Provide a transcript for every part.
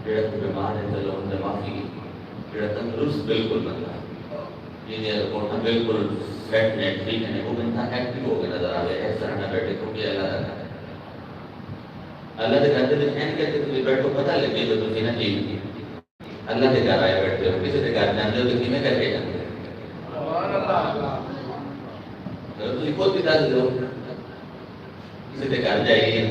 جڑا کوئی بیمار ہے چلو ان سے معافی جڑا تندرست بالکل بنتا یہ کوٹا بالکل سیٹ ہے ٹھیک ہے وہ بنتا ایکٹیو ہو کے نظر آ گیا اس طرح نہ بیٹھے تو کہ اللہ رہتا ہے اللہ کے کہتے ہیں این کہتے تم بیٹھو پتہ لگے تو تم نہ جی اللہ کے گھر آئے بیٹھتے ہو کسی کے گھر جاتے ہو تو کیویں کر کے جاتے ہو سبحان اللہ تو تم خود بھی دس دو کسی کے گھر جائیے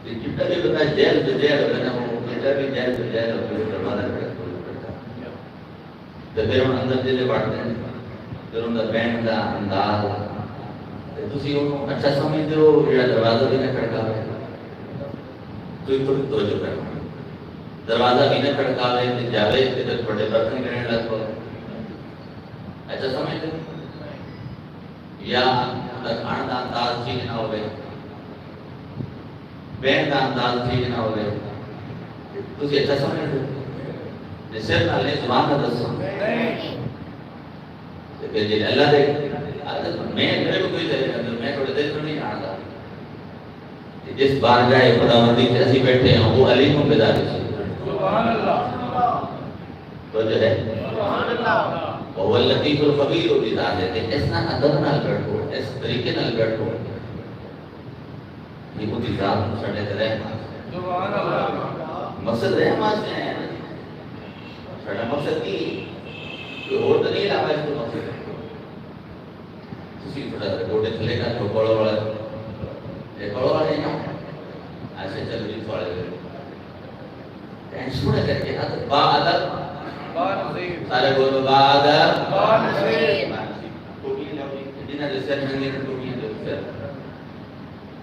جتنا بھی بتا جیل تو جیل ہوگا نا وہ کہتا بھی جیل تو جیل ہوگا وہ دروازہ کرتا تو پھر ہم اندر جیسے بڑھتے ہیں پھر ان کا بینڈ کا انداز تسی انہوں اچھا سمجھتے ہو جڑا دروازہ بھی نہ کھڑکاوے تو تھوڑی توجہ کرنا دروازہ بھی نہ کھڑکاوے تے جاوے تے تھوڑے برتن کرنے لگ پو اچھا سمجھتے یا کھان کا انداز ٹھیک نہ ہوئے بین کا انداز ٹھیک نہ ہوئے تسی اچھا سمجھتے صرف اللہ زبان کا دسو کہ جی اللہ دے میں میرے کو کوئی دے میں تھوڑے دل تو نہیں آتا جس بارگاہ خداوندی سے اسی بیٹھے ہیں وہ علیم و بیداری سے سبحان اللہ تو جو ہے سبحان اللہ وہ لطیف الخبیر ہوتی ذات ہے اس نہ ادب نہ لڑکو اس طریقے نہ لڑکو یہ ہوتی ذات سڑے تے رحمت سبحان اللہ مقصد رحمت سے ہے سڑا مقصد کی کوئی اور تو نہیں لاوا اس کو مقصد کسی تھوڑا سا گوڑے تھلے کا تو بڑا بڑا یہ بڑا بڑا ہے نا ایسے چل بھی تھوڑے گئے ٹینشن کر کے نا با ادب سارے بولو با ادب با نصیب ٹوپی لگی جنہاں جیسے ہنگے ٹوپی دے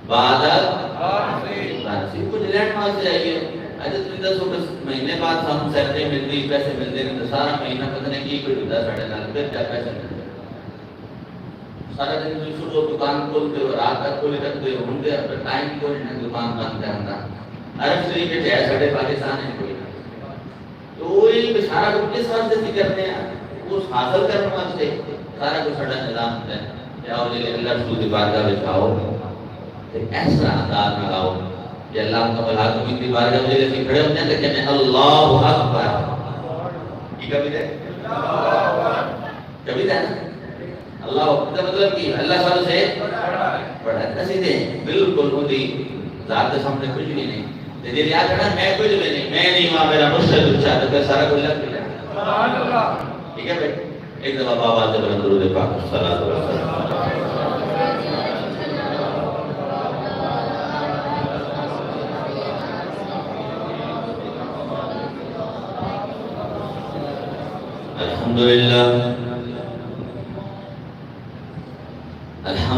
با ادب با نصیب کچھ لینڈ مارک سے آئیے اجے تو 10 مہینے بعد ہم سیلری ملتی پیسے ملتے ہیں تو سارا مہینہ پتہ نہیں کی کوئی ہوتا ساڑھے نال پھر کیا پیسے ملتے سارا دن شروع دکان کھولتے ہو رات تک کھولے رکھتے ہو ہوں گے ٹائم کوئی نہیں دکان بند کرنا عرب شریف کے ہے ساڑھے پاکستان ہے کوئی تو وہی سارا کچھ کس واسطے سے کرتے ہیں وہ حاصل کرنے واسطے سارا کچھ ساڑھا نظام ہے جاؤ جی اللہ رسول کی بارگاہ میں جاؤ ایسا انداز نہ لاؤ کہ اللہ کا بلا کو کی بارگاہ میں جیسے کھڑے ہوتے ہیں تو کہتے ہیں اللہ اکبر یہ کبھی ہے کبھی ہے نا اللہ کا مطلب کہ اللہ سال سے بڑا ایسے دے بالکل ہوتی ذات کے سامنے کچھ بھی نہیں جی یاد کرنا میں کچھ بھی نہیں میں نہیں ہوں میرا مرشد اچھا تو سارا کچھ لگ گیا سبحان اللہ ٹھیک ہے بھائی ایک دفعہ بابا سے بلند درود پاک صلی اللہ علیہ وسلم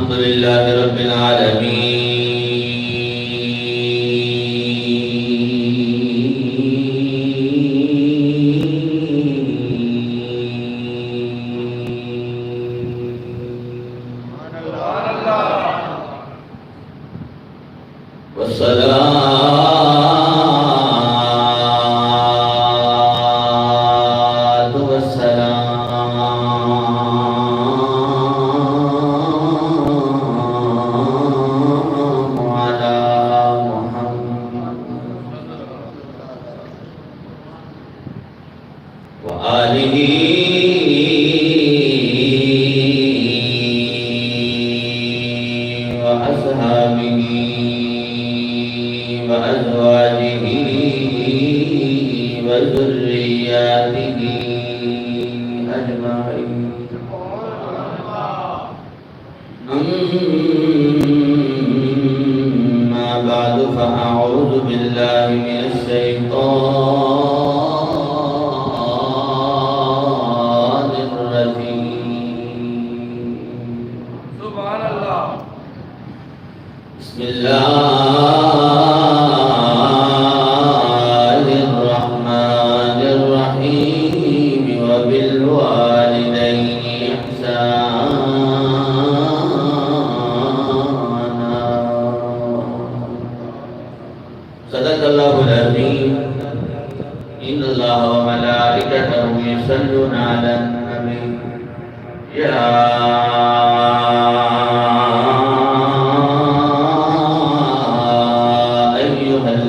الحمدللہ رب العالمین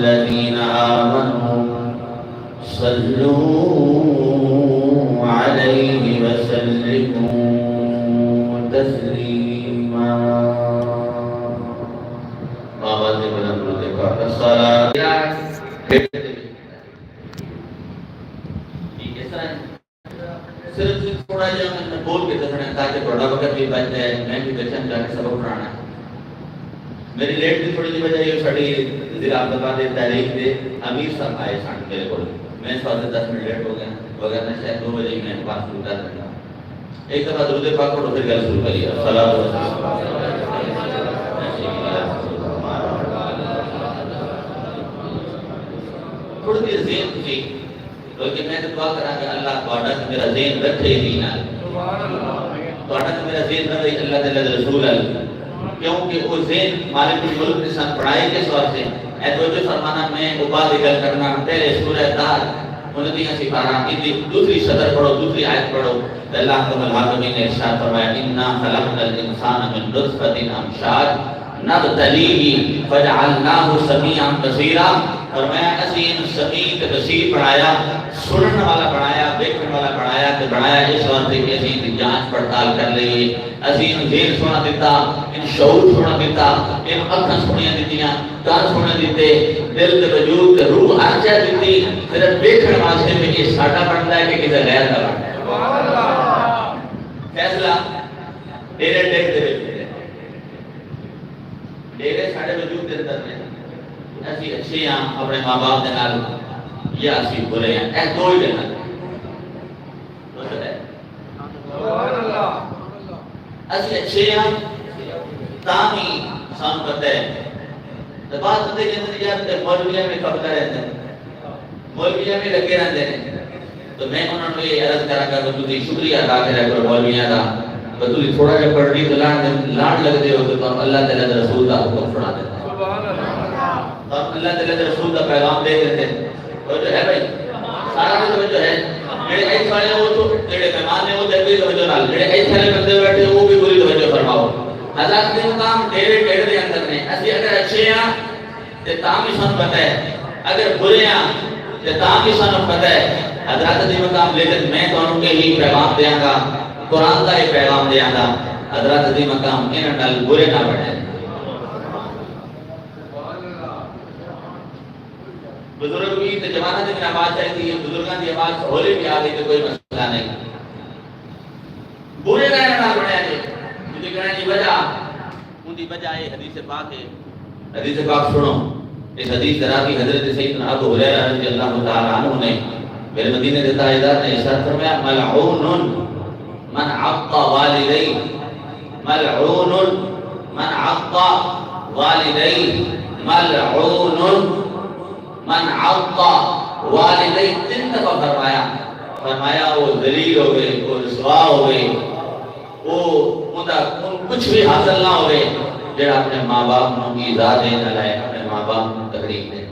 الذي صرف تھوڑا جہا میں بول کے دسنا تاکہ تھوڑا وقت بھی بچ جائے، میں بھی بچن جا کے سبق پڑھانا ہے۔ میری لیٹ کی تھوڑی جی وجہ یہ ساڑی ضلع عبدالباد تحریک دے امیر صاحب آئے سن میرے کو، میں اس واسطے 10 منٹ لیٹ ہو گیا، وغیرہ شاید 2 بجے ہی میں بات شروع کر دوں گا۔ ایک دفعہ درود پاک پڑھو پھر گل شروع کریے۔ صلاۃ و تھوڑی دیر ذہن تھی، بلکہ میں دعا کرا کہ اللہ تواڈا تے میرا ذہن رکھے دین نال، تواڈا تے میرا ذہن رکھے اللہ تعالی دے رسول ال، کیونکہ وہ ذہن مالک الملک نے سن پڑھائے کس واسطے اے توجہ فرمانا۔ میں بعد گل کرنا پہلے سورہ دار 29 سپارہ کی دوسری صدر پڑھو، دوسری آیت پڑھو۔ اللہ رب العالمین نے ارشاد فرمایا انا خلقنا الانسان من نطفۃ امشاج نبتلیہ فجعلناہ سمیعا بصیرا، فرمایا اسی سمیع تے بصیر بنایا، سنن والا بنایا، دیکھنے والا بنایا، تے بنایا اس واسطے کہ اسی دی جانچ پڑتال کر لئیے۔ اسی ذہن سونا دیتا، ان شعور سونا دیتا، ان اکھاں سونیاں دتیاں، کان سونے دیتے، دل تے وجود تے روح ہر شے دتی، صرف دیکھن واسطے میں یہ ساڈا بندا ہے کہ کسی غیر دا بندا ہے۔ سبحان اللہ۔ فیصلہ ڈیرے ٹیک دے وچ ڈیرے ساڈے وجود دے اندر نے، اسی اچھے ہاں اپنے ماں باپ دے نال یا اسی برے ہیں، اے دو ہی دے نال۔ سبحان اللہ۔ اسی اچھے ہاں تاں ہی سانوں پتہ ہے تے بات بندے کہندے یار تے مولویاں میں کب رہندے ہیں، مولویاں میں لگے رہندے ہیں، تو میں انہوں نے یہ عرض کرا کہ تسی شکریہ ادا کرا کرو مولویاں دا، کہ تسی تھوڑا جہا پڑھنی تو لاڈ لگدے ہو تو تم اللہ تعالی دے رسول دا حکم سنا دیتے ہیں، سبحان اللہ، تم اللہ تعالی دے رسول دا پیغام دے دیتے ہیں۔ اور جو ہے بھائی سارا جو ہے میرے ایتھے والے وہ تو جڑے مہمان نے وہ تے بھی توجہ نال، جڑے ایتھے والے بندے بیٹھے وہ بھی پوری توجہ فرماؤ۔ حضرت دے مقام ڈیرے ٹیڑ دے اندر نے، اسی اگر اچھے ہاں تے تاں بھی سانوں پتہ ہے، اگر برے ہاں تے تاں بھی سانوں پتہ ہے۔ حضرت دی مقام لیکن میں تانوں یہی پیغام دیاں گا، قرآن کا یہ پیغام دیاں گا، حضرت دی مقام انہاں نال برے نہ بنے۔ بزرگ بھی تے جواناں دی آواز چاہیے، بزرگاں دی آواز ہولی بھی آ گئی تو کوئی مسئلہ نہیں، برے کہنے نال بنے جی جی کہنے دی وجہ ان دی وجہ ہے حدیث پاک ہے۔ حدیث پاک سنو، اس حدیث راوی حضرت سیدنا ابو ہریرہ رضی اللہ تعالی عنہ نے میرے مدینے کے تاجدار نے ارشاد فرمایا ملعون من عق والدی، ملعون من عق والدی، ملعون من عق والدی، 3 دفعہ فرمایا وہ ذلیل ہوئے، وہ رسوا ہوئے، وہ کچھ بھی حاصل نہ ہوئے جڑا اپنے ماں باپ نو ایذا دین لائے، اپنے ماں باپ نو تکلیف دے۔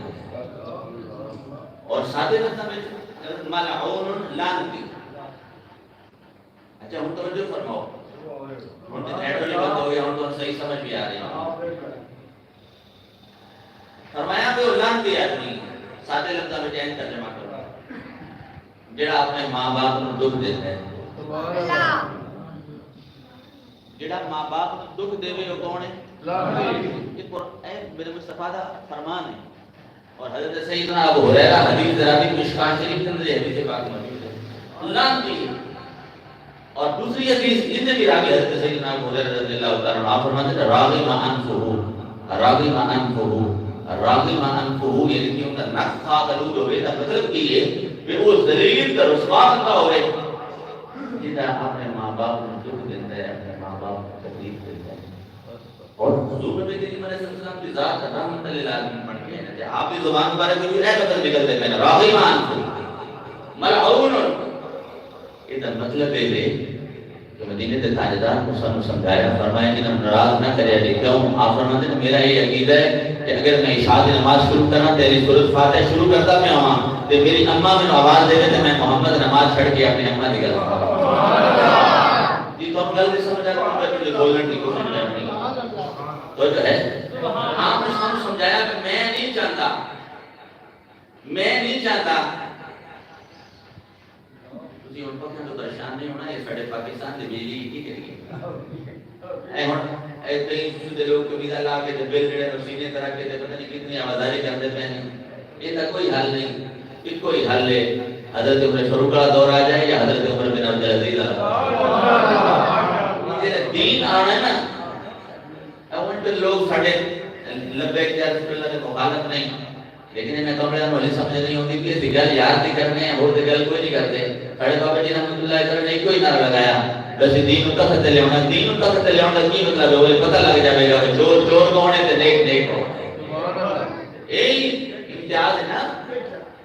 اور سادے لفظ میں ملعون لعنتی۔ اچھا ہم توجہ فرماؤ، ہم تو ایڈ والی بات ہو گیا، ہم تو صحیح سمجھ بھی آ رہی ہے۔ فرمایا کہ وہ لعنتی آدمی، سادے لفظ میں چینج ترجمہ کرو، جڑا اپنے ماں باپ نو دکھ دیتا ہے۔ سبحان اللہ۔ جڑا ماں باپ نو دکھ دے وہ کون ہے؟ لعنتی۔ یہ میرے مصطفیٰ دا فرمان ہے۔ اور حضرت سیدنا ابو ہریرہ حدیث راوی مشکات شریف کے اندر حدیث پاک موجود ہے، لعنتی۔ اور دوسری حدیث جس میں بھی راوی حضرت سیدنا ابو ہریرہ رضی اللہ تعالی عنہ فرماتے ہیں راغم انفہ، راغم انفہ، راغم انفہ، یعنی کہ ان کا نک خاک آلود ہوئے، کا مطلب یہ ہے کہ وہ ذلیل کا رسوا بندہ ہوئے جنہاں اپنے ماں باپ کو دکھ دیتا ہے، اپنے ماں باپ کو تکلیف دیتا ہے۔ اور حضور نبی کریم علیہ السلام کی ذات رحمت للعالمین بن گئے ہیں، آپ کی زبان بارے میں بھی ایسا مطلب نکلتے ہیں راغمان ملعون۔ یہ تو مطلب ہے کہ مدینے کے تاجدار کو سانوں سمجھایا، فرمایا کہ ناراض نہ کرے جی، کیوں؟ آپ فرماتے ہیں میرا یہ عقیدہ ہے کہ اگر میں عشاء کی نماز شروع کرنا تیری سورۃ فاتحہ شروع کرتا میں ہوں تو میری اماں میں آواز دے تو میں محمد نماز چھڑ کے اپنی اماں کی گل جی تو ہم گل نہیں سمجھ آتا کہ بولنے کی کوشش کرنی تو جو ہے آپ نے ہم سمجھایا کہ میں نہیں چاہتا تسی ان کو تو پریشان نہیں ہونا، یہ ساڈے پاکستان دے بجلی کی کریے اے ہن اے کئی دے لوگ کبھی لا کے تے بل جڑے مشینے طرح کے تے پتہ نہیں کتنی آوازاری کرتے پے ہیں، یہ تا کوئی حل نہیں، یہ کوئی حل ہے حضرت عمر فاروق کا دور آ جائے یا حضرت عمر بن عبد العزیز دین آنا ہے نا اون پہ لوگ ساڑھے لبیک یا رسول اللہ نے مخالف نہیں لیکن انہیں کمرے میں مجھے سمجھ نہیں ہوتی کہ اس گل یاد نہیں کرنے ہیں اور گل کوئی نہیں کرتے ساڑھے بابا جی رحمت اللہ کرنے کوئی نہ لگایا بس دین تخت لے ہونا دین تخت لے ہونا کی مطلب ہے وہ پتہ لگ جائے گا کہ چور چور کون ہے تے نیک نیک کون ہے یہی امتیاز ہے نا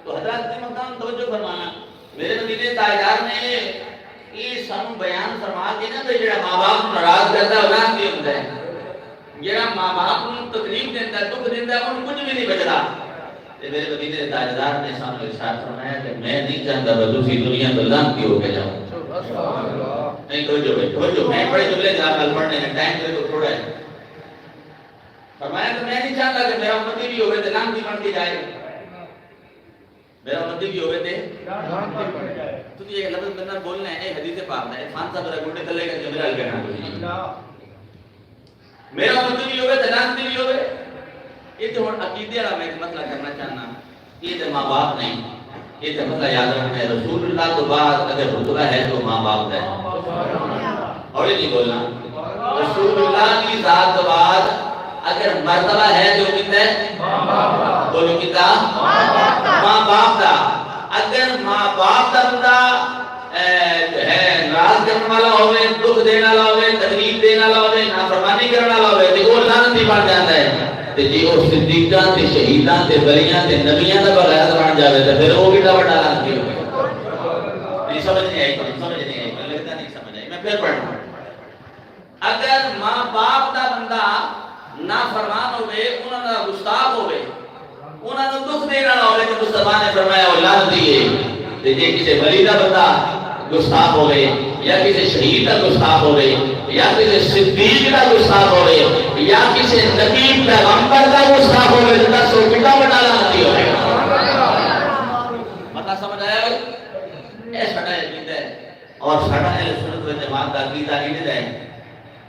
تو حضرات نے مقام توجہ فرمانا میرے مدینے تاجدار نے یہ سن بیان فرما کے نا کہ جڑا ماں باپ ناراض کرتا ہے اولاد کی ہوتا ہے جڑا ماں باپ کو تکلیف دیتا ہے دکھ دیتا ہے ان کچھ بھی نہیں بچتا میرے مدینے تاجدار نے سامنے ارشاد فرمایا کہ میں نہیں چاہتا کہ دوسری دنیا تو لعنتی ہو کے جاؤں نہیں توجہ میں بڑے جملے جہاں پڑھنے ہیں ٹائم تو تھوڑا ہے فرمایا کہ میں نہیں چاہتا کہ میرا امتی بھی ہوئے تو لعنتی بن کے جائے میرا امتی بھی ہوئے تھے تو یہ لفظ بندہ بولنا ہے حدیث پاک ہے خان صاحب رگوٹے تلے کا جملہ کہنا میرا امتی بھی ہوئے تو لعنتی بھی ہوئے یہ تو عقیدے والا میں مسئلہ کرنا چاہنا یہ تو ماں باپ نہیں یہ تو مسئلہ یاد رکھنا ہے رسول اللہ تو بعد اگر رتبہ ہے تو ماں باپ ہے اور یہ نہیں بولنا رسول اللہ کی ذات تو بعد اگر مرتبہ ہے تو کتنا ہے بولو کتنا ماں باپ دا اگر ماں باپ دا بندہ ہے ناراض کرنے والا ہوئے دکھ دینے والا ہوئے تکلیف دینے والا ہوئے نافرمانی کرنے والا ہوئے تو وہ لعنتی بن جاتا ہے تے جی او صدیقاں تے شہیداں تے ولیاں تے نبیاں دا بغیر بن جاوے تے پھر وہ کیڑا بڑا لعنتی ہوے نہیں سمجھ نہیں آئی لگتا نہیں سمجھ آئی میں پھر پڑھوں اگر ماں باپ دا بندہ نافرمان ہوئے انہاں دا گستاخ ہوئے انہاں نوں دکھ دینے والا ہوئے کہ مصطفیٰ نے فرمایا وہ لعنتی ہے تے جے کسی ولی دا بندہ گستاخ ہوئے یا کسی شہید کا گستاخ ہوئے یا کسی صدیق کا گستاخ ہوئے یا کسی نبی پیغمبر کا گستاخ ہوئے تو دس وہ کتنا بڑا لعنتی ہوئے مطلب سمجھ آیا بھائی یہ سڑا عقیدہ ہے اور سڑا اہل سنت و جماعت کا عقیدہ یہ ہے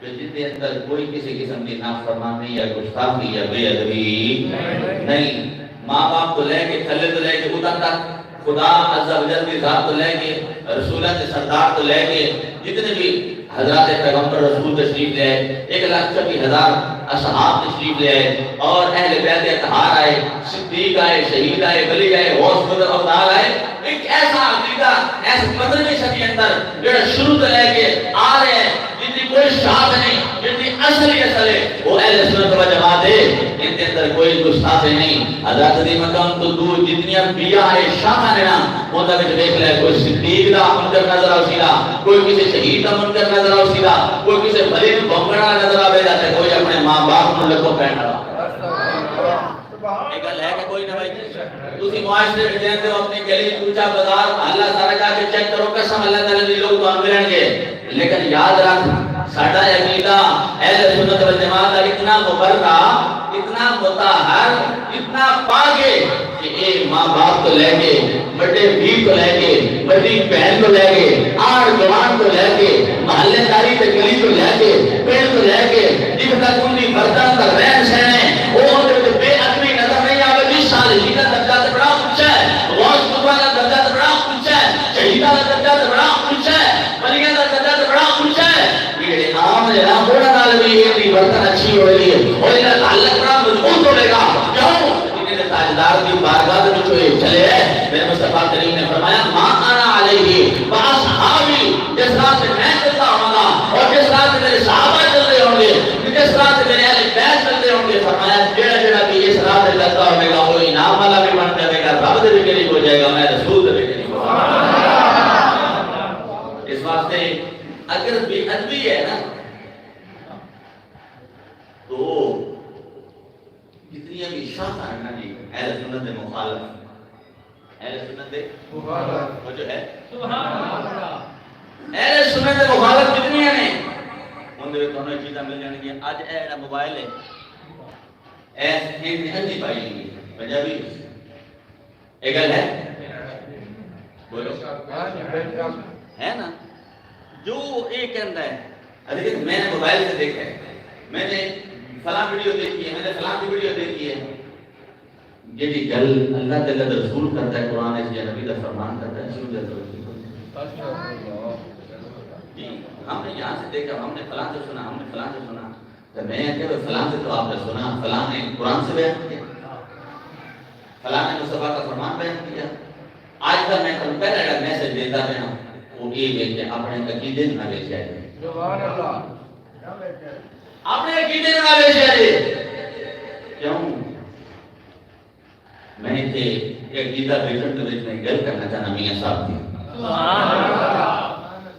کہ جس کے اندر کوئی کسی قسم کی نافرمانی یا گستاخی یا بے ادبی نہیں ماں باپ تو لے کے تھلے تو لے کے اوپر تک خدا عز و جل کی ذات تو لے کے رسولہ کے سردار تو لے کے جتنے بھی حضرات پیغمبر رسول تشریف لے آئے 1,24,000 اصحاب تشریف لے آئے اور اہل بیت اطہار آئے صدیق آئے شہید آئے ولی آئے غوث بدر ابدال آئے ایک ایسا عقیدہ ایسا مدرسے شبی اندر جو شروع سے لے کے آ رہے ہیں جن کی کوئی شاخ نہیں جن کی اصلی اصل ہے وہ اہل سنت و جماعت ہے ان کے اندر کوئی گستاخی نہیں حضرت دی مقام تو دو جتنی انبیاء ہے شاخ نے نا وہ تک دیکھ لے کوئی صدیق دا منکر نظر آوسیلا کوئی کسی شہید دا منکر نظر آوسیلا کوئی کسی ولی نو بمبڑا نظر آوے جاتا کوئی اپنے ماں باپ نو لکھو پہنا ایک گل ہے کہ کوئی نہ بھائی تسی معاشرے میں جاندے ہو اپنی گلی کوچا بازار اللہ سارا جا کے چیک کرو قسم اللہ تعالی دی لوگ تو ملن گے لیکن یاد رکھ ساڈا عقیدہ اہل سنت والجماعت کا اتنا مبرہ اتنا مطہر اتنا پاکے کہ اے ماں باپ کو لے کے بڑے بھی کو لے کے بڑی بہن کو لے کے آر جوان کو لے کے محلے داری تے گلی کو لے کے پیڑ کو لے کے جن تک ان کی برتن کا رہن سہن ہے وہ بے ادبی نظر نہیں آوے جی صالحین کا درجہ تو بڑا اونچا ہے غوث خدا کا درجہ تو بڑا اونچا ہے شہیداں کا درجہ تو بڑا اونچا ہے ولیاں کا درجہ تو بڑا اونچا ہے یہ عام جناب ہونا نال بھی یہ برتن اچھی ہو رہی ہے اور ان کا تعلق بڑا مضبوط ہوے گا کیوں انہیں تاجدار کی بارگاہ میں جو چلے میرے مصطفیٰ کریم نے فرمایا ما انا علیہ واصحابی جس رات سے میں چلتا ہوں گا اور جس رات سے میرے صحابہ چلتے ہوں گے جس رات سے میرے اہل بیت چلتے ہوں گے فرمایا جڑا جڑا بھی اس رات سے چلتا ہوگا وہ انعام والا بھی بن جائے گا رب دے بھی قریب ہو جائے گا میں رسول دے بھی قریب ہو جائے گا اس واسطے اگر بے ادبی ہے نا تو جتنی بھی شاخ ہے نا جی اہل سنت مخالف اہل سنت مخالف وہ جو ہے سبحان اللہ اہل سنت مخالف کتنی ہیں ان دے تو انہیں چیزاں مل جان گی اج اے جڑا موبائل ہے ایس این نہیں پائی گی پنجابی ایک گل ہے بولو ہے نا جو ایک کہندا ہے لیکن میں نے موبائل سے دیکھا ہے میں نے فلاں ویڈیو دیکھی ہے میں نے فلاں کی ویڈیو دیکھی ہے یہ بھی گل اللہ تعالی کا رسول کرتا ہے، قرآن اس یا نبی کا فرمان کرتا ہے، شروع جلد جی ہم نے یہاں سے دیکھا، ہم نے فلاں سے سنا، ہم نے فلاں سے سنا، تو میں کہ فلاں سے تو آپ نے سنا، فلاں نے قرآن سے بیان کیا، فلاں نے مصطفیٰ کا فرمان بیان کیا۔ آج تک میں کل پہلا میسج دیتا رہا وہ یہ ہے کہ اپنے عقیدے نہ لے جائے، سبحان اللہ، اپنے عقیدے نہ لے جائے۔ کیوں؟ میں تھے عقیدہ بیٹھن کے میں گل کرنا چاہنا میاں صاحب کی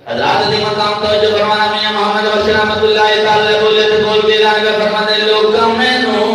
حضرات دی مقام توجہ فرمانا میاں محمد بشیر رحمۃ اللہ تعالی بولے تو بول کے اعلان کر فرماتے لوگ میں نو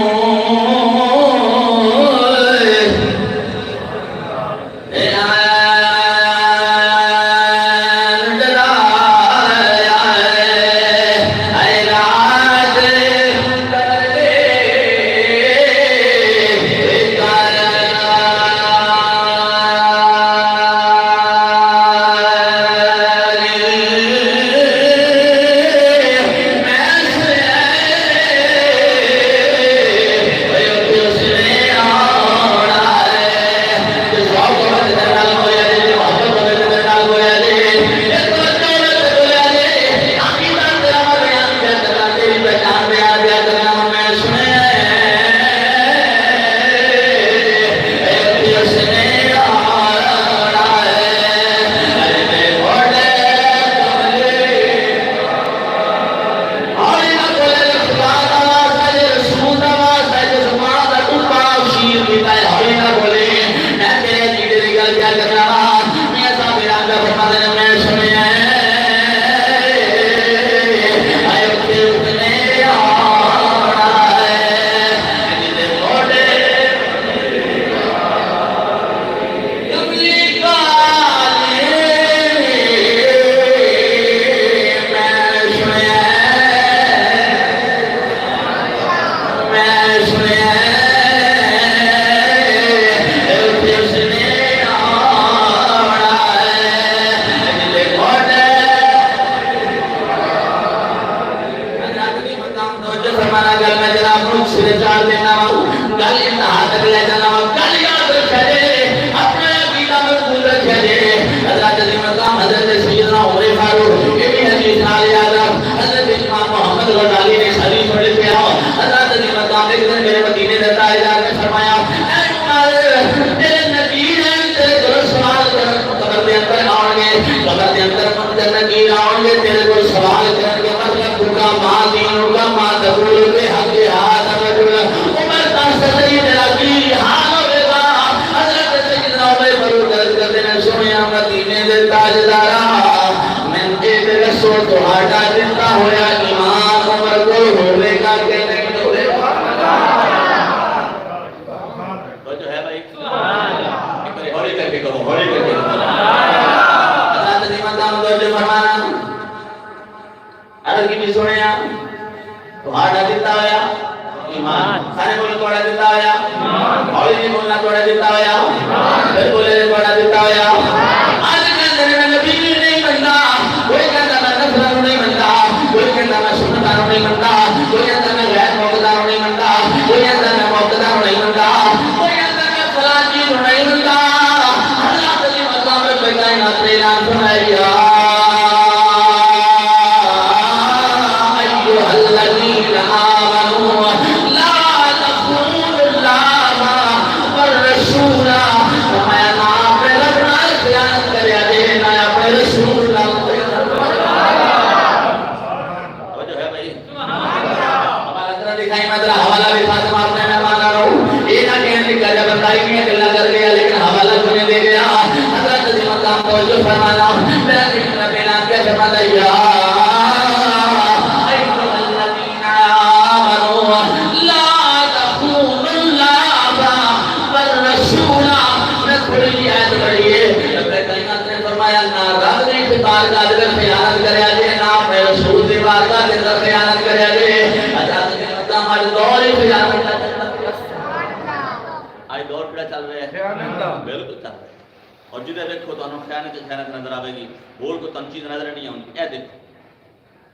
اور جدے دیکھو تو انہوں خیانت خیانت نظر آوے گی، بول کو تنچیز نظر نہیں آؤں، اے دیکھو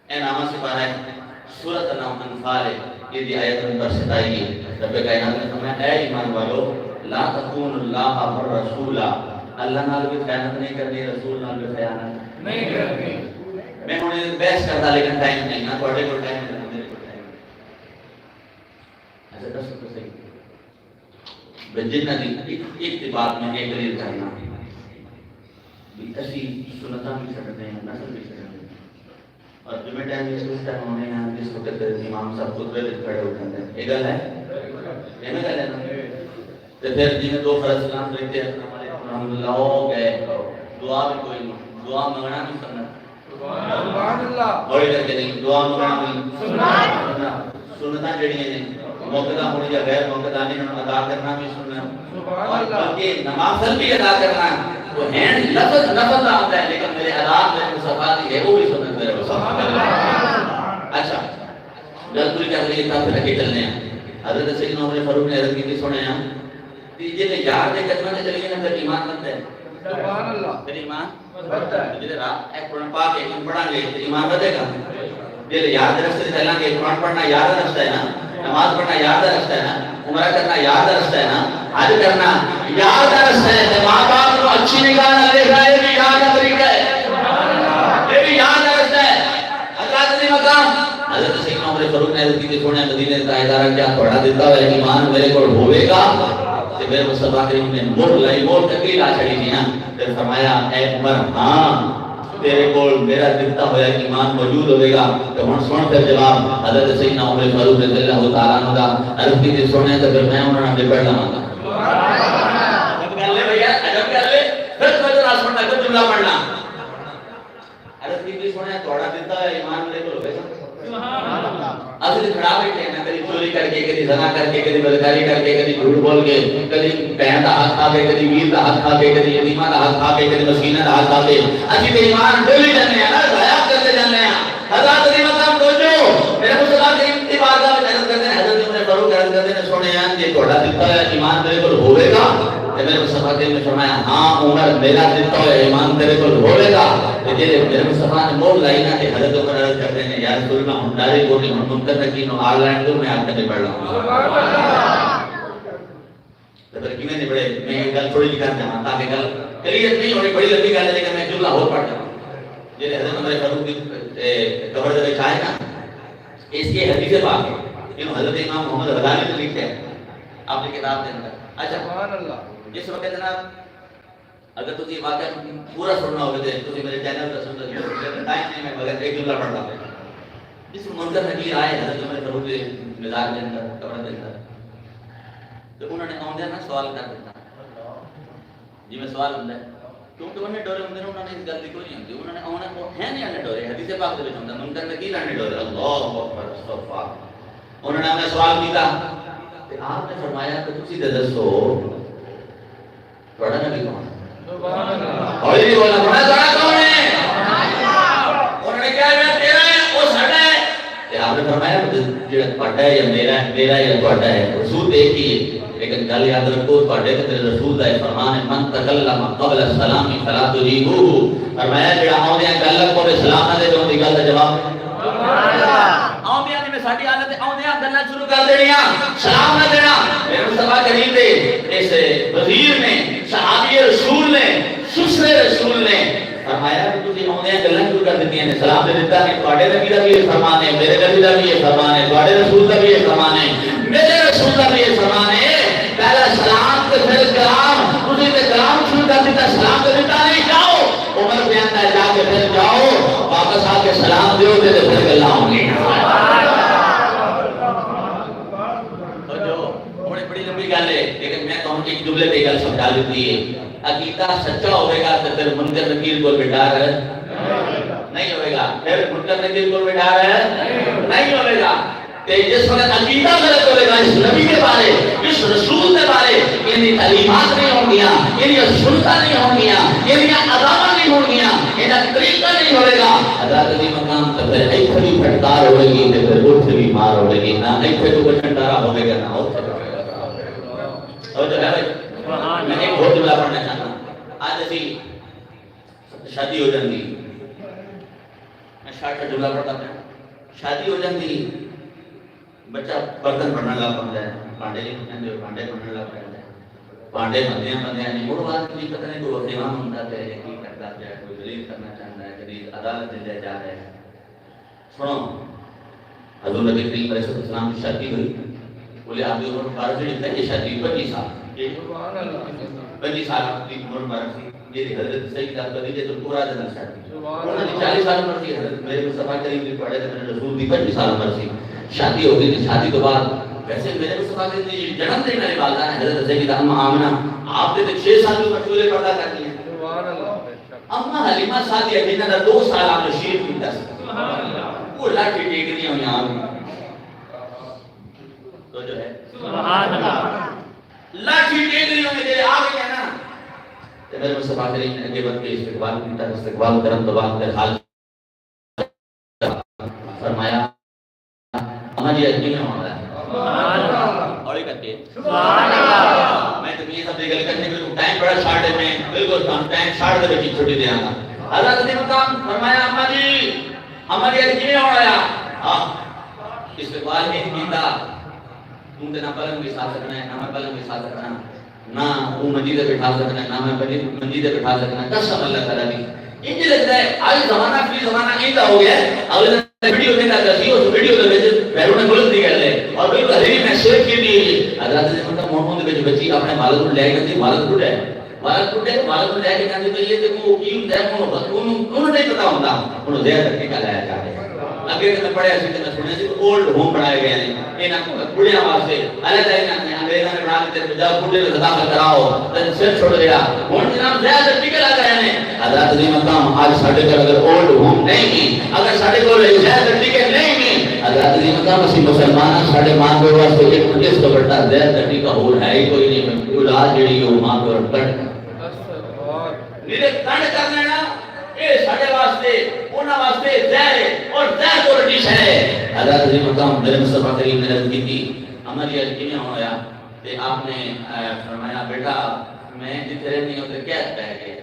اے نامہ سپارہ ہے سورۃ نام انفال ہے، یہ دی آیت نمبر 27 رب کائنات نے فرمایا اے ایمان والو لا تخون اللہ والرسول، اللہ نال بھی خیانت نہیں کرنی، رسول نال بھی خیانت نہیں کرنی۔ میں ہوں بحث کرتا لیکن ٹائم نہیں نا، تھوڑے کو ٹائم نہیں، میرے کو ٹائم نہیں۔ اچھا دس تو صحیح جنہ دی ایک بات میں ایک دلیل کرنا بھی اسی سنتاں بھی سکتے ہیں، نسل بھی سکتے ہیں، اور جمعہ ٹائم اس ٹائم ہونے ہیں جس وقت امام صاحب خطبے میں کھڑے ہو جاتے ہیں، یہ گل ہے یہ میں گل ہے نا۔ تو پھر جنہیں دو فرض سلام رہتے ہیں السلام علیکم الحمدللہ ہو گئے، دعا بھی کوئی نہیں، دعا منگنا بھی سنت سبحان اللہ، اور ادھر کے نہیں دعا منگنا بھی سنتاں جڑیاں ہیں موقع ہونے یا غیر موقع نہیں ادا کرنا بھی سننا، اور بلکہ نوافل بھی ادا کرنا وہ ہیں لفظ نفل آتا ہے لیکن میرے ادا میں مصطفیٰ کی ہے وہ بھی سنت میرے سبحان اللہ۔ اچھا جب پوری کر لی تب پھر آگے چلنے ہیں۔ حضرت سیدنا عمر فاروق نے عرض کی تھی سنے ہیں تیجے نے یار دے قدمہ سے چلی گئے نا پھر ایمان بنتا ہے سبحان اللہ، پھر ایمان بنتا ہے۔ جلے رات ایک قرآن پاک ایک پڑھا گے تو ایمان بنے گا، جلے یاد رکھتے سے چلنا کہ قرآن پڑھنا یاد رکھتا ہے نا، نماز پڑھنا یاد رکھتا ہے نا، عمرہ کرنا یاد رکھتا ہے نا، حج کرنا یاد رکھتا ہے، ماں باپ کو اچھی نگاہ نہ دیکھ رہا ہے یہ بھی یاد طریقہ ہے یہ بھی یاد رکھتا ہے۔ حضرت علی مقام حضرت سیدنا عمر فاروق نے عرض کی کہ سونے مدینے کا ادارہ کیا پڑھا دیتا ہے ایمان میرے کو ہوئے گا کہ میرے مصطفیٰ کریم نے مور لائی مور تکلیل آ چڑی تھی نا، پھر فرمایا اے عمر ہاں تیرے کول میرا دیتا ہوا ایمان موجود ہوئے گا۔ تو ہن سن پھر جواب حضرت سیدنا عمر فاروق رضی اللہ تعالیٰ عنہ دا عرض کی کہ سونے تو پھر میں انہوں نے پڑھ لوں گا جب کر لے بھیا عجب کر لے پھر تو راس پڑھنا پھر جملہ پڑھنا عرض کی سونے توڑا دیتا ہے ایمان میرے کو ہوئے گا سبحان اللہ۔ اصل کھڑا بیٹھے ہیں نا، کبھی چوری کر کے کبھی زنا کر کے کبھی بدکاری کر کے کبھی جھوٹ بول کے کبھی بہن کا ہاتھ کھا کے کبھی ویر کا ہاتھ کھا کے کبھی یتیمہ کا ہاتھ کھا کے کبھی مسکینہ کا ہاتھ کھا کے اسی تے ایمان ڈولی جانے ہیں نا، ضائع کرتے جانے ہیں۔ حضرت علی مقام دوجو میرے مصطفیٰ کریم کی بارگاہ میں عرض کرتے ہیں، حضرت عمر فاروق عرض کرتے ہیں سونے ہیں یہ توڑا دیتا ہے ایمان میرے کو ہوئے گا؟ کہ میرے مصطفیٰ کریم نے فرمایا ہاں عمر میرا دیتا ہے ایمان تیرے کو ہوئے گا۔ میرے مصطفیٰ نے مول لائی نا کہ حضرت عمر عرض کرتے ہیں یا رسول اللہ ہم ڈارے کو نہیں ہم منکر نکینو آل لائن دو میں آپ کے پڑھ رہا ہوں تو پھر کیوں نہیں پڑھے؟ میں یہ گل تھوڑی لکھا جانا تاکہ گل کلیئر نہیں ہونی بڑی لمبی گل ہے لیکن میں جملہ اور پڑھ جاؤں۔ یہ حضرت عمر فاروق کی قبر جب چاہے نا اس کی حدیث پاک ہے انہوں حضرت امام محمد غزالی نے لکھا ہے آپ کی کتاب کے اندر۔ اچھا سبحان اللہ، جس وقت جناب اگر تجھے واقعہ پورا سننا ہوگا تو میرے چینل پر سن سکتے ہو لیکن ٹائم نہیں میں مگر ایک جملہ پڑھتا ہوں۔ جس منظر نکلی آئے حضرت عمر فاروق کے مزار کے اندر قبر کے اندر تو انہوں نے آؤندے نا سوال کر دیتا جی میں سوال ہوتا ہے کیونکہ انہیں ڈورے ہوندے انہوں نے اس گل دی کوئی نہیں ہوندی انہوں نے آنا کو ہے نہیں آنے ڈورے حدیث پاک دے وچ ہوندا منکر نکیل آنے ڈورے اللہ اکبر استغفار انہوں نے ہمیں سوال کیتا کہ آپ نے فرمایا کہ تسی دسو تھوڑا نبی کون ہے سبحان اللہ اور یہ بولا بڑا بڑا کون ہے انہوں نے کہا میں تیرا ہے وہ ساڈا ہے کہ آپ نے فرمایا جڑا تہاڈا ہے یا میرا یا تہاڈا ہے رسول ایک ہی ہے لیکن گل یاد رکھو تہاڈے تے رسول دا فرمان ہے من تکلم قبل السلام فلا تجیبوه فرمایا جڑا آوندے گل کو سلام نہ دے تو دی گل دا جواب سبحان اللہ آوندے نے ساڈی حالت آوندے گلاں شروع کر دینیاں سلام نہ دینا میرے مصطفیٰ کریم دے اس وزیر نے صحابی رسول نے سسرے رسول نے فرمایا کہ تسی آوندے گلاں شروع کر دتیاں نے سلام دے دیتا کہ تہاڈے نبی دا بھی یہ فرمان ہے میرے نبی دا بھی یہ فرمان ہے تہاڈے رسول دا بھی یہ فرمان ہے میرے رسول دا بھی یہ فرمان ہے پہلا سلام تے پھر کلام تسی تے کلام شروع کر دیتا سلام دے دیتا نہیں جاؤ عمر بیاندا ہے جا کے پھر جاؤ واپس آ کے سلام دیو تے پھر گلاں ہوں گی بڑی لمبی گل ہے لیکن میں کہوں کہ ایک جملے پہ گل سمجھا دیتی ہے عقیدہ سچا ہوئے گا تو پھر منکر نکیر کو بٹھار نہیں ہوئے گا پھر منکر نکیر کو بٹھار نہیں ہوئے گا جس وقت عقیدہ غلط ہوئے گا اس نبی کے بارے اس رسول کے بارے انہی تعلیمات نہیں ہوں گیا انہی سنتا نہیں ہوں گیا انہی عذابہ نہیں ہوں گیا انہی طریقہ نہیں ہوئے گا حضرت علی مقام تو پھر ایتھے بھی پھٹکار ہوئے گی تو پھر اٹھ بھی مار ہوئے گی نہ ایتھے تو کچھ انڈارہ ہوئے گا نہ ہوئے گا اور جو ہے بھائی میں ایک بہت جملہ پڑھنا چاہتا ہوں آج ایسی شادی ہو جاندی میں شاید کا جملہ پڑھتا ہوں شادی ہو جاندی بچہ برتن بننے لگ پڑتا ہے بانڈے نہیں بننے لگ پڑتا ہے پانڈے بندے نہیں مڑ بات نہیں پتہ نہیں کوئی وکیل ہوتا ہے کی کرتا ہے کوئی دلیل کرنا چاہتا ہے کبھی عدالت لے جا رہا ہے. سنو حضور نبی کریم علیہ السلام کی شادی ہوئی بولے آپ کی عمر مبارک سے یہ شادی 25 سال یہ 25 سال کی عمر مبارک سے یہ حضرت سیدہ خدیجہ کبریٰ رضی اللہ عنہا کی 40 سال عمر تھی. حضرت میرے مصطفیٰ کریم نے پڑھے تھے میرے رسول کی 25 سال عمر تھی. شادی ہو گئی تھی. شادی کے بعد ویسے میرے مصطفیٰ کریم نے جنم دینے والی والدہ ہے حضرت سیدہ اما آمنہ آپ نے 6 سال میں مشغول پردہ کرتی ہیں. اما حلیمہ سعدیہ جنہاں دا 2 سال آپ شیر کی دس وہ لاٹھی ٹیک نہیں ہوئی آمین تو جو ہے سبحان اللہ لاٹھی ٹیک نہیں ہوئی تیرے آگے ہے نا. میرے مصطفیٰ کریم نے اگے بڑھ کے استقبال کیتا. استقبال کرن تو بعد پھر حال فرمایا اما جی اجی میں ہونا ہے سبحان اللہ اور کر کے سبحان اللہ. میں تو یہ سب گل کرنے کے ٹائم بڑا شارٹ ہے میں بالکل ٹائم شارٹ دے وچ چھٹی دیاں گا. حضرت نے مقام فرمایا اما جی اجی میں ہونا ہے ہاں استقبال نہیں کیتا تم تے نہ پلنگ بھی ساتھ سکنا ہے نہ میں پلنگ بھی ساتھ سکنا نہ وہ منجی تے بٹھا سکنا نہ میں منجی تے بٹھا سکنا. قسم اللہ تعالی کی انج لگتا ہے آج زمانہ فری زمانہ ایندا ہو گیا ہے. اگلے ویڈیو دیکھا کرسی اس ویڈیو دے وچ بیرون گلت دی گل ہے اور بالکل ہری میں شیئر کی دی. حضرت نے مطلب محمد دے وچ بچی اپنے مالک کو لے گئی مالک ٹوٹے مالک کو لے کے جاندے تو یہ دیکھو کی ہوندا ہے انہوں نہیں پتہ ہوندا انہوں دے کر کے لایا جا رہا ہے. اگے میں پڑھیا سی تے میں سنیا سی اولڈ ہوم بنائے گئے ہیں انہاں کو بڑھیا واسطے اللہ تعالی نے انگریزاں نے بنا کے جب بڑھے کو خطاب کراؤ تے سر چھوڑ دیا ہن جناب زیادہ ٹکے لگا رہے ہیں. حضرت دی مقام آج ساڈے گھر اگر اولڈ ہوم نہیں کی اگر ساڈے کول زیادہ ٹکے نہیں کی حضرت دی مقام اسی مسلمان ساڈے ماں کے واسطے ایک اس کو بڑا زیادہ ٹکا ہو ہے ہی کوئی نہیں. اولاد جڑی وہ ماں کو کٹ میرے کٹ کر لینا اے ساڈے واسطے انہاں واسطے زہر اور زہر کو رٹیش ہے. حضرت دی مقام میرے مصطفیٰ کریم نے عرض کی تھی اما جی اج کیویں ہویا تے آپ نے فرمایا بیٹا میں جتھے رہنی ہوں تے قید پہ گئے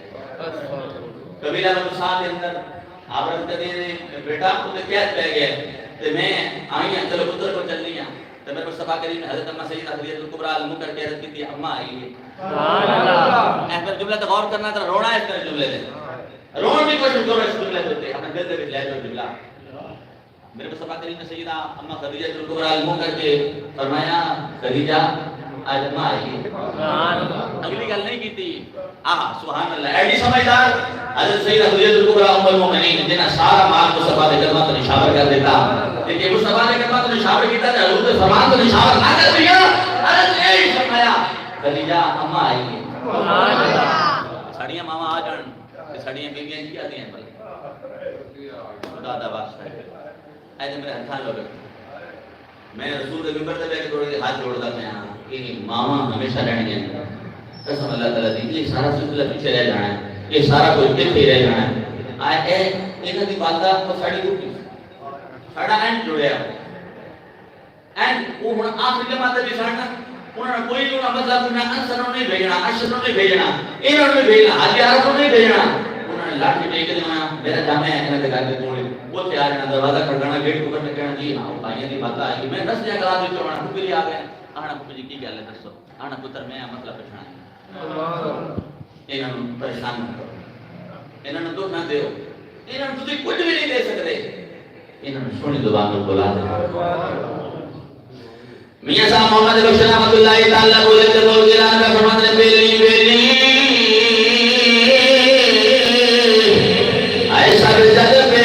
قبیلہ مساء کے اندر آپ عرض کرتے بیٹا تو قید پہ گئے تے میں آئی ہوں چلو پتر کو چلنی ہوں تے میرے مصطفیٰ کریم نے حضرت اما سیدہ خدیجہ کبریٰ منہ کر کے عرض کی تھی اما آئیے سبحان اللہ. اس پر جملہ تے غور کرنا تے رونا ہے اس طرح جملے تے رونا بھی کوشش کرو اس جملے تے اپنے دل دے وچ لے جاؤ جملہ. میرے مصطفیٰ کریم نے سیدہ اما خدیجہ کبریٰ منہ کر کے فرمایا خدیجہ آج اما آئیے سبحان اللہ. اگلی گل نہیں کیتی سبحان اللہ ایڈی سمجھدار حضرت سیدہ خدیجہ کبریٰ ام المؤمنین جنہاں سارا مال مصطفیٰ دے قدماں تے نشاور کر دیتا لیکن مصطفیٰ دے قدماں تے نشاور کیتا تے حضور دے فرمان تے نشاور نہ کر دیا. حضرت نے یہی فرمایا خدیجہ اما آئیے سبحان اللہ. ساڑیاں ماما آ جان تے ساڑیاں بیویاں کی آتی ہیں خدا دا واسطہ ہے ایسے میرے ہتھاں لو میں رسول دے منبر تے بیٹھ کے تھوڑے ہاتھ جوڑدا میں کہ ماما ہمیشہ رہنی ہیں. قسم اللہ تعالی دی یہ سارا سلسلہ پیچھے رہ جانا ہے یہ سارا کچھ پیچھے رہ جانا ہے. اے انہاں دی والدہ کو ساڑی روٹی ساڑا اینڈ جوڑیا اینڈ وہ ہن آخری لمحہ تے ساڑنا انہاں نے کوئی انہاں مطلب نہ انسر نہیں بھیجنا اشر نہیں بھیجنا انہاں نے بھیجنا ہزار کو نہیں بھیجنا. انہاں نے لاٹھی ٹیک دینا میرا جامع ہے انہاں دے گھر دے کول وہ تیار ہے دروازہ کھڑکانا گیٹ کو کرنے کہنا جی ہاں بھائیاں دی بات آئی میں 10 جگہ کلا وچ آنا پھر آ گئے آنا پھر کی گل ہے دسو آنا پتر میں مطلب پچھانا سبحان اللہ. انہاں نوں پریشان نہ کرو انہاں نوں دکھ نہ دیو انہاں نوں تسی کچھ بھی نہیں دے سکدے انہاں نوں سونی زبان نال بلا دے. میاں صاحب محمد بخش رحمۃ اللہ تعالی بولے تے بول کے کا فرماتے ہیں بیلی بیلی ایسا جگ پہ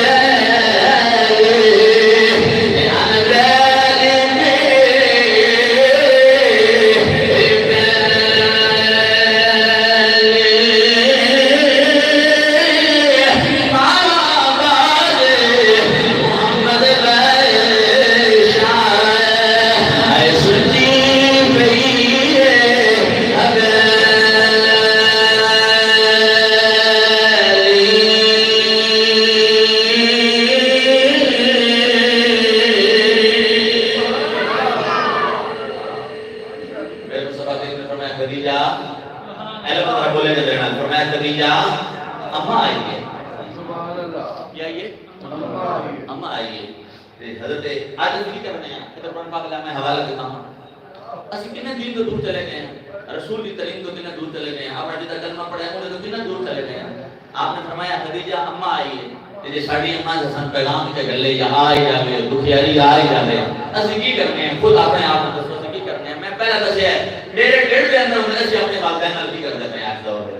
اسی کتنے دین تو دور چلے گئے ہیں، رسول کی تعلیم تو کتنے دور چلے گئے ہیں، آپ نے جدہ کلمہ پڑھا ہے انہیں تو کتنے دور چلے گئے ہیں۔ آپ نے فرمایا خدیجہ اماں آئی ہے، جی ساڑی اماں جسان پیغام کے گلے یا آئی جاوے دکھیاری آئی جاوے، اسی کی کرنے ہیں خود اپنے آپ نے دسو اسی کی کرنے ہیں۔ میں پہلا دسے ہے میرے ڈیڑھ کے اندر انہیں سے اپنے والدین نال کی کر دیتے ہیں آج دور ہے۔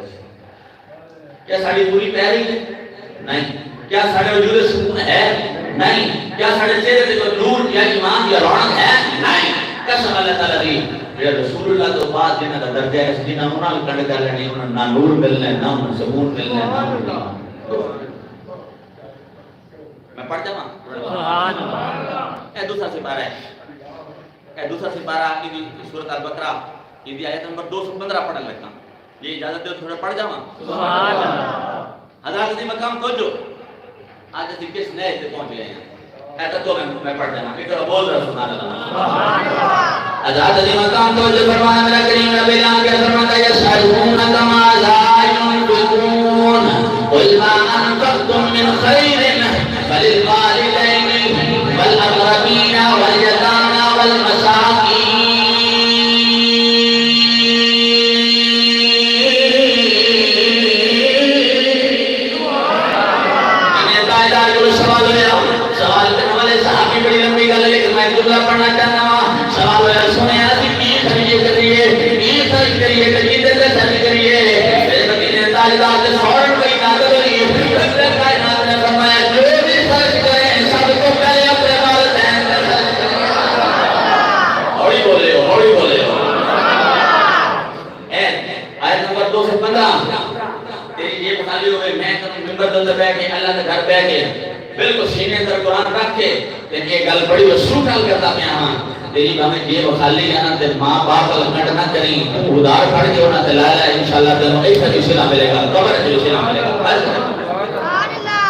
کیا ساڑی پوری پیاری ہے؟ نہیں۔ کیا ساڑے وجود سکون ہے؟ نہیں۔ کیا ساڑے چہرے سے کوئی نور یا ایمان یا رونق ہے؟ نہیں۔ قسم اللہ تعالیٰ دی میرے رسول اللہ تو بات جنہ کا درجہ ہے، اس جنہ انہاں بھی کنڈ کر لینی، انہاں نہ نور ملنا ہے، نہ انہاں سکون ملنا ہے، نہ انہاں۔ میں پڑھ جاؤں؟ سبحان اللہ۔ اے دوسرا سپارہ ہے، اے دوسرا سپارہ کی سورۃ البقرہ کی دی آیت نمبر 215 پڑھنے لگا۔ یہ اجازت دے تھوڑا پڑھ جاؤں؟ سبحان اللہ۔ حضرات عظیم مقام توجہ، آج اسی کس نئے سے پہنچ گئے ہیں، ایسا تو میں پڑھ جانا، ایک طرح بول رہا سبحان اللہ۔ حضرات عظیم مقام توجہ فرمانا، میرا کریم رب اعلان کیا فرماتا ہے یسألونک ماذا ينفقون قل ما انفقتم من خیر فللوالدین والاقربین والیتامى والمساکین۔ پڑھنا چاہنا ہوں سوال ہے سنے آتی کی خریے کریے کی خرچ کریے کریے خرچ کریے میرے مدینے تاجدار سے فوراً کوئی نہ کریے رب کائنات نے فرمایا جو بھی خرچ کریں سب کو پہلے اپنے والدین پر خرچ کریں۔ ہوڑی بولے ہو ہوڑی بولے ہو۔ آیت نمبر 215 تیری یہ بخالی ہوئے میں ممبر دلدر بیٹھ کے اللہ کے گھر بیٹھ کے بالکل سینے در قرآن رکھ کے لیکن یہ گل بڑی وسوع گل کرتا میں ہاں تیری ہمیں یہ بخالی ہے نا تے ماں باپ لکھٹ نہ کریں ادار پڑھ کے ہونا تے لایا انشاءاللہ تے ایسا بھی سلا ملے گا قبر جو سلا ملے گا۔ سبحان اللہ۔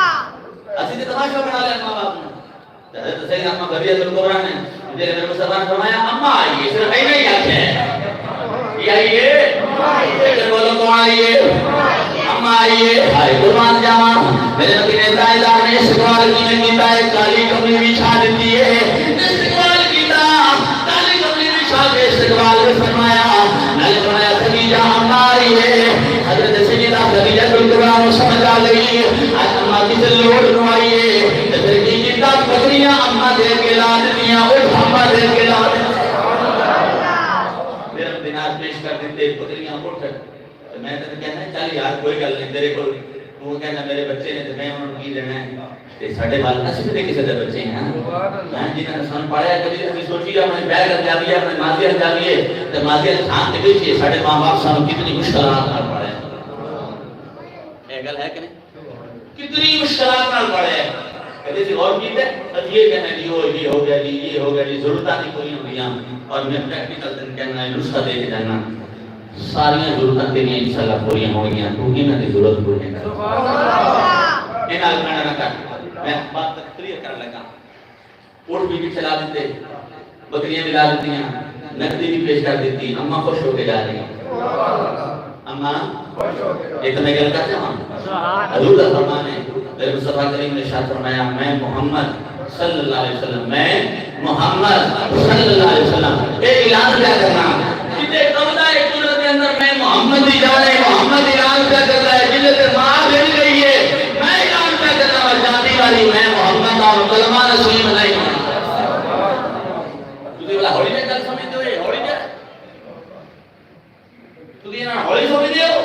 اسی تے تماشا بنا لیا ماں باپ نے۔ حضرت سید احمد رضی اللہ عنہ نے میرے نبی صلی اللہ علیہ وسلم فرمایا اماں آئیے صرف اینا ہی آتے ہیں یہ آئیے لیکن بولو کون آئیے اماں آئیے آئے قربان جاواں میرے نبی نے تائیدار نے استقبال کی نے کیتا ہے کالی کملی بچھا دیتی ہے استقبال کیتا کالی کملی بچھا کے استقبال میں فرمایا نال فرمایا خدیجہ اماں آئیے حضرت سیدہ خدیجہ کبریٰ کو سمجھ آ گئی آج اماں کی سے لوڑ نو آئیے پھر کی کیتا بکریاں اماں دے کے لا دنیا اٹھ اماں دے کے لا میرا دینار پیش کر دیتے بکریاں اٹھ میں تو کہنا ہے چل یار کوئی گل نہیں تیرے کو وہ کہنا میرے بچے نے تو میں انہوں کی دینا ہے تے ساڈے وال اسی تے کسے دے بچے ہیں میں جنہاں نے سن پڑھیا کبھی کبھی سوچی اپنے بیگ جا لیا اپنے ماضی جا لیے تے ماضی تھان تے بھی ساڈے ماں باپ سانو کتنی مشکلات نال پڑھے اے گل ہے کہ نہیں کتنی مشکلات نال پڑھے کبھی سے غور کیتے یہ کہنا جی یہ ہو گیا جی یہ ہو گیا جی ضرورتاں نہیں پوری ہوندیاں اور میں پریکٹیکل دن کہنا ہے نسخہ دے کے جانا ساری ضرورتیں تیری انشاءاللہ پوری ہو گئی ہیں تو انہاں دی ضرورت پوری کر سبحان اللہ انہاں کہنا نہ کر میں بات کلیئر کر لگا اٹھ بھی چلا دیتے بکریاں بھی لا دیتی ہیں نقدی بھی پیش کر دیتی اماں خوش ہو کے جا رہی ہیں اماں خوش ہو کے ایک میں گل کرتے ہیں حضور کا فرمان ہے میرے مصطفیٰ کریم نے ارشاد فرمایا میں محمد صلی اللہ علیہ وسلم میں محمد صلی اللہ علیہ وسلم ایک اعلان کیا کرنا جتنے قبضہ ایک قدرت کے اندر میں محمد ہی جانے محمد اعلان کیا کرتا ہے جلد ماں مل گئی ہے میں اعلان کیا کرتا ہوں جاتی والی میں محمد اور کلمہ نصیب نہیں ہوں تجھے بلا ہولی میں کل سمجھتے ہوئے ہولی میں تجھے نا ہولی سمجھتے ہو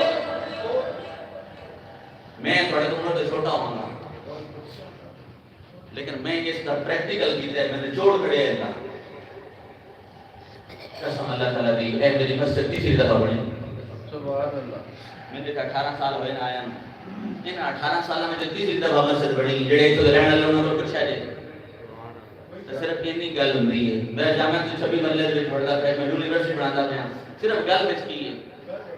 میں تھوڑے تمہیں تو چھوٹا ہوں گا لیکن میں اس کا پریکٹیکل کیتا ہے میں نے جوڑ کھڑے ہیں قسم اللہ تعالیٰ دی اے میری مسجد تیسری دفعہ بڑی سبحان اللہ میں دیکھا 18 سال ہوئے نہ آیا ان 18 سال میں تیسری دفعہ مسجد بڑی جڑے تو رہنے والے انہوں کو پوچھا جائے تو صرف اتنی گل ہوندی ہے میں جامعہ کی سبھی مرلے میں پڑھتا تھا میں یونیورسٹی پڑھاتا تھا صرف گل وچ کی ہے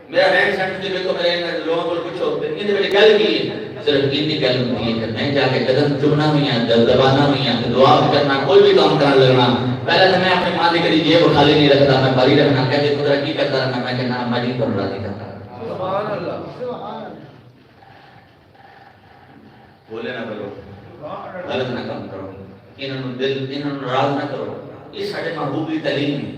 میرا رہن سہن سے دیکھو میرے لوگوں کو پوچھو ان دے وچ گل کی ہے صرف اتنی گل ہوندی ہے کہ میں جا کے قدم چومنا ہوئی ہیں دبانا ہوئی ہیں دعا کرنا کوئی بھی کام کرنا لگنا پہلے تو میں اپنے ماں دی کدی جیب خالی نہیں رکھتا میں بھری رکھنا کہتے خدا کی کرتا رہنا میں کہنا اما جی تم راضی کرتا سبحان اللہ بولے نہ بولو غلط نہ کام کرو انہوں دل انہوں ناراض نہ کرو یہ ساڈے محبوب دی تعلیم ہے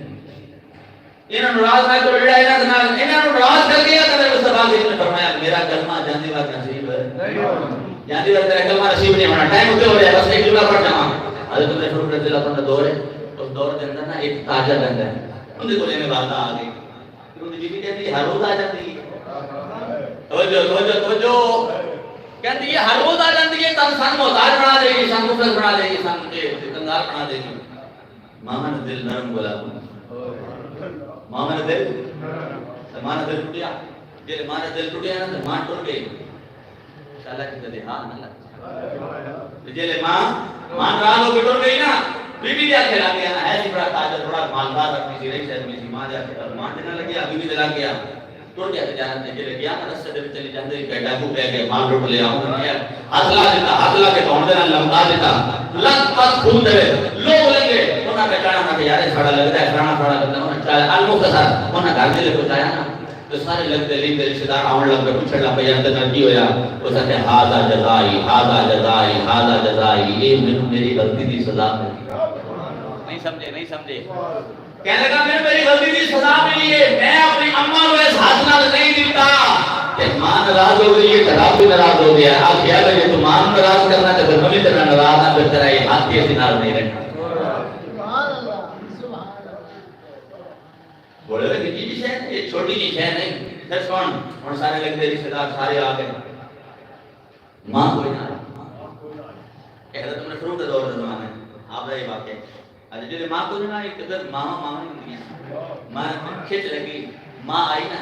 انہاں ناراض نہ کرو جڑا انہاں نوں ناراض کر کے تے مصطفی نے فرمایا میرا کلمہ جاندی وقت نصیب نہیں ہونا جاندی وقت تیرا کلمہ نصیب نہیں ہونا ٹائم تے ہو جائے بس ایک جملہ پڑھ جاواں حضرت عمر فاروق رضی اللہ عنہ کا دور ہے اس دور کے اندر نا ایک تاجر رہندا ہے ان دے کولے میں والدہ آ گئی ان دی بیوی کہتی ہر روز آ جاتی ہے توجہ کہتی ہے ہر روز آ جاتی ہے تن سن محتاج بنا دے گی سن مفلس بنا دے گی سن کے دکاندار بنا دے گی ماما نے دل نرم بولا ماما نے دل ٹوٹیا جے ماں نے دل ٹوٹیا نا تے ماں ٹوٹ گئی شالا کی تے ہاں نہ لگ جے ماں ناراض ہو کے ٹوٹ گئی نا بیوی دے آکھے لگ گیا نا ایسی بڑا تاجر بڑا مالدار آدمی سی رہی شہر میں سی ماں دے آکھے ماں تے نہ لگیا بیوی دے لگ گیا ٹوٹ گیا تے جانت نے چلے گیا رستے دے وچ چلی جاندے بیٹا کو کہہ کے مال لوٹ لے آؤں نے ہاتھ لا کے کون دے نال لمکا دیتا لت پت کھول دے لوگ لیں گے انہاں بیٹھانا کہ یار ساڑا لگدا ہے فلانا بندا انہاں چاہے المختصر انہاں گھر دے لے کو آیا نا تو سارے لگتے لی میرے رشتہ دار آن لگ پہ پوچھنے لگ پہ یا اندر کی ہویا اس نے ہاذا جزائی یہ میری غلطی دی سزا ملی نہیں سمجھے کہنے لگا میری غلطی دی سزا ملی ہے میں اپنی اماں کو اس ہاتھ نال نہیں دیتا کہ ماں ناراض ہو گئی ہے رب بھی ناراض ہو گیا آپ کیا لگے تو ماں ناراض کرنا تو پھر میں بھی تیرا ناراض نہ پھر تیرا یہ ہاتھ کے نال نہیں رہنا بولے کہ جی شے یہ چھوٹی جی شے نہیں پھر کون اور سارے لگتے رشتہ دار سارے آ گئے ماں کوئی نہ حضرت عمر فاروق کے دور زمانے آپ کا یہ واقعہ اج جے ماں کو نہ ایک قدر ماں نہیں ماں کھچ لگی ماں آئی نا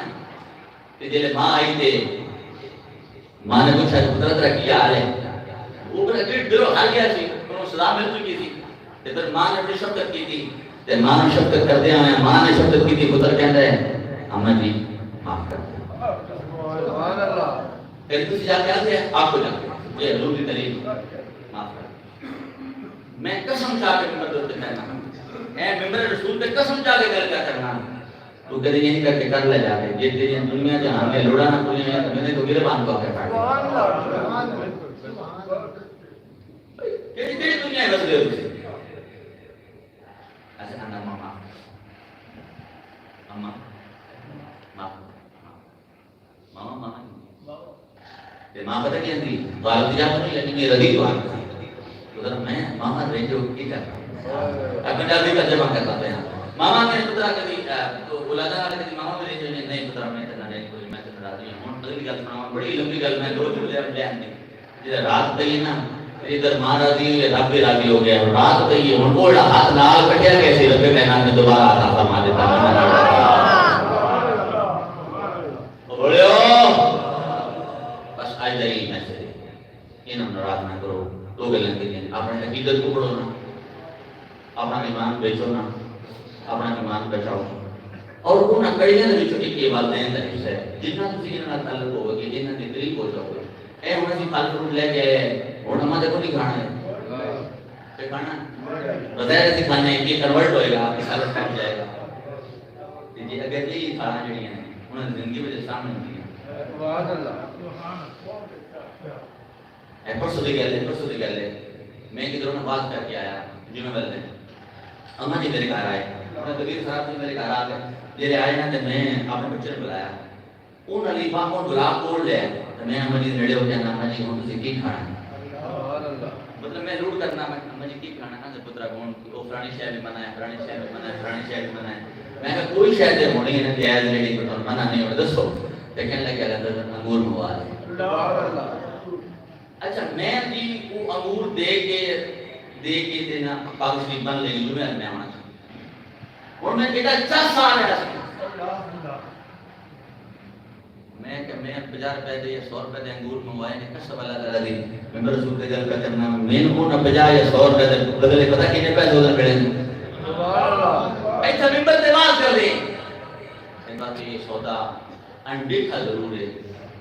تے جے ماں آئی تے ماں نے پوچھا قدرت را کیا حال ہے وہ بڑا دل ہر گیا سی انہوں سزا مل چکی تھی تے پھر ماں نے اپنی شفقت کی تھی تے ماں نے شفقت کر دیا ہے ماں نے شفقت کی تھی پتر کہندا ہے اماں جی معاف کر دیں سبحان اللہ پھر تسی جا کے آتے آپ کو جا یہ حضور کی تعلیم معاف کر میں قسم چاہ کے ممبر دوتے کہنا اے ممبر رسول پہ قسم چاہ کے کر کیا کرنا تو کہتے یہ نہیں کر کے کر لے جا کے یہ تیری دنیا جہاں میں لوڑا نہ کوئی نہیں تو میں نے تو گربان کو آکے پاڑ کیسی تیری دنیا ہے بس گئے اسے ایسے کہنا ماما ماں پتہ کیا تھی غالب تجاب نہیں لیکن یہ ردی تو آتا ادھر میں ماما رینجو کی کرتا اپنے جاتی کا جمع کرتا تھا ماما نے پترہ کبھی تو اولادا والے کبھی ماما میں رینجو نہیں پترہ میں تنہ رینجو میں تنہ راضی ہوں اگلی گل سناؤں بڑی لمبی گل میں دو جملے ہم لے آنے جیسے رات پہی نا ادھر ماں راضی ہوئی رب بھی راضی ہو گیا رات پہی ہوں کوڑا ہاتھ نال کٹیا کیسے ربے کہنا میں دوبارہ آتا فرما دیتا بولے ہو بس آج دائی میسے انہوں ناراض نہ کرو دو گلیں کے دیں اپنے عقیدت کو پڑھو نا اپنا ایمان بیچو نا اپنا ایمان بچاؤ اور وہ نہ کڑیاں نے چھوٹی کی والدین کا حصہ ہے جتنا تسی انہاں تعلق ہوگا کہ جنہاں دی قریب ہو جاؤ گے اے ہن اسی پھل فروٹ لے کے آئے ہن ہمارے کو نہیں کھانا ہے کہ کھانا بظاہر اسی کھانے کی کنورٹ ہوئے گا آپ سال پہنچ جائے گا جی اگر یہ کھانا جڑی ہیں انہاں زندگی میں سامنے ہوتی ہے سبحان اللہ پرسوں دی گل ہے میں کدھروں نے بات کر کے آیا جمعہ والے دن اماں جی میرے گھر آئے انہوں نے کبیر صاحب جی میرے گھر آ گئے جیسے آئے نا تو میں اپنے بچے نے بلایا ان علی پاک کو گلاب توڑ لیا تو میں اماں جی نیڑے ہو گیا اماں جی ہوں تسی کی کھانا مطلب میں روٹ کرنا میں اماں جی کی کھانا نا تو پترا کون وہ فلانی شہر میں منع ہے فلانی شہر میں منع ہے فلانی شہر میں منع ہے میں کہا کوئی شہر دے ہونی ہے نا جائز لیڈی کو منع نہیں ہو دسو لیکن لگا انگور مواد ہے اچھا میں جی وہ انگور دے کے دینا پاک شریف بن لے گی جو میں آنا چاہتا اور میں کہتا 10 سال ہے میں کہ میں 50 روپے دے یا 100 روپے دے انگور منگوائے نے کسب اللہ تعالی دی میں رسول کے گل کرنا میں کو نہ 50 یا 100 روپے دے بدلے پتہ کتنے پیسے ادھر ملے سبحان اللہ ایسا ممبر سے بات کر لی ان بات یہ سودا انڈیکھا ضرور ہے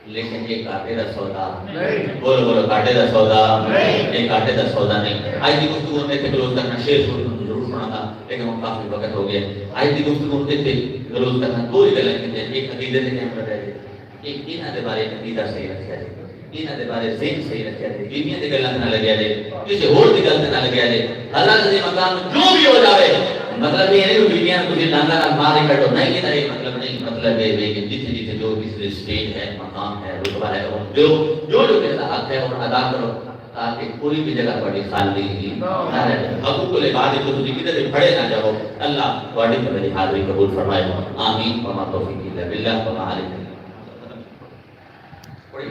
لیکن یہ کاٹے دا سودا نہیں بولو کاٹے دا سودا نہیں یہ کاٹے دا سودا نہیں آج دی گفتگو میں تھے کلوز کرنا شیئر ضرور پڑھا تھا لیکن وہ کافی وقت ہو گیا آج دی گفتگو میں تھے کلوز کرنا دو ہی گلیں کہ ایک عقیدے سے کہم رہے تھے ایک انہاں دے بارے عقیدہ صحیح رکھیا جائے انہاں دے بارے ذہن صحیح رکھیا جائے بیویاں دے گلاں نہ لگیا جائے کسی اور دی گل نہ لگیا جائے اللہ دے مقام جو بھی ہو جاوے مطلب یہ نہیں بیویاں کچھ ڈانگا نہ مارے کٹو نہیں کہ نہیں مطلب نہیں مطلب یہ ہے کہ جتنے جتنے جو کسی اسٹیج ہے مقام ہے رتبہ ہے جو جو جو کہتا حق ہے اور ادا کرو تاکہ کوئی بھی جگہ بڑی خالی نہ رہے ابو کو لے بعد تو تجھے کدھر بھی کھڑے نہ جاؤ اللہ بڑی تو میری حاضری قبول فرمائے آمین وما توفیق الا باللہ وما علیہ بڑی